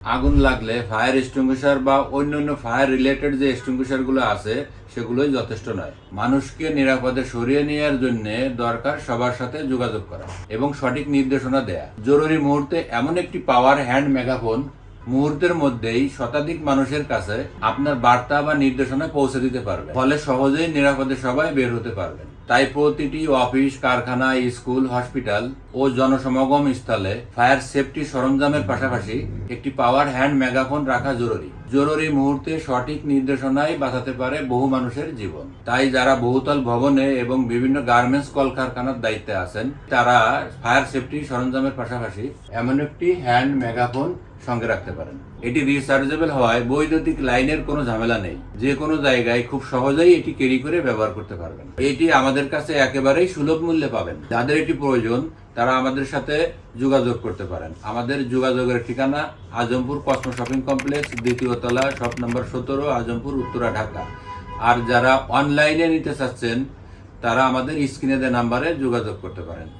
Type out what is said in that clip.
আগুন লাগলে fire extinguisher বা অন্যান্য ফায়ার রিলেটেড যে এক্সটিংগুইশার গুলো আছে সেগুলোই যথেষ্ট নয়। মানুষকে নিরাপদে সরিয়ে নেওয়ার জন্য দরকার সবার সাথে যোগাযোগ করা এবং সঠিক নির্দেশনা দেয়া। জরুরি মুহূর্তে এমন একটি পাওয়ার হ্যান্ড মেগাফোন মুহূর্তের মধ্যেই শতাধিক মানুষের কাছে আপনার বার্তা বা নির্দেশনা পৌঁছে দিতে পারবে, ফলে সহজেই নিরাপদে সবাই বের হতে পারবেন। তাই প্রতিটি অফিস, কারখানা, স্কুল, হসপিটাল ও জনসমাগম স্থলে ফায়ার সেফটি সরঞ্জামের পাশাপাশি একটি পাওয়ার হ্যান্ড মেগাফোন রাখা জরুরি। জরুরি মুহূর্তে সঠিক নির্দেশনাই বাঁচাতে পারে বহু মানুষের জীবন। তাই যারা বহুতল ভবনে এবং বিভিন্ন গার্মেন্টস কলকারখানার দায়িত্বে আছেন, তারা ফায়ার সেফটি সরঞ্জামের পাশাপাশি এমন একটি হ্যান্ড মেগাফোন সঙ্গে রাখতে পারেন। এটি রিচার্জেবল হওয়ায় বৈদ্যুতিক লাইনের কোনো ঝামেলা নেই। যে কোনো জায়গায় খুব সহজেই এটি ক্যারি করে ব্যবহার করতে পারবেন। এটি আমাদের কাছে একেবারেই সুলভ মূল্যে পাবেন। যাদের এটি প্রয়োজন তারা আমাদের সাথে যোগাযোগ করতে পারেন। আমাদের যোগাযোগের ঠিকানা আজমপুর কসমো শপিং কমপ্লেক্স, দ্বিতীয় তলা, শপ নম্বর 17, আজমপুর, উত্তরা, ঢাকা। আর যারা অনলাইনে নিতে চাচ্ছেন তারা আমাদের স্ক্রিনে দেওয়া নাম্বারে যোগাযোগ করতে পারেন।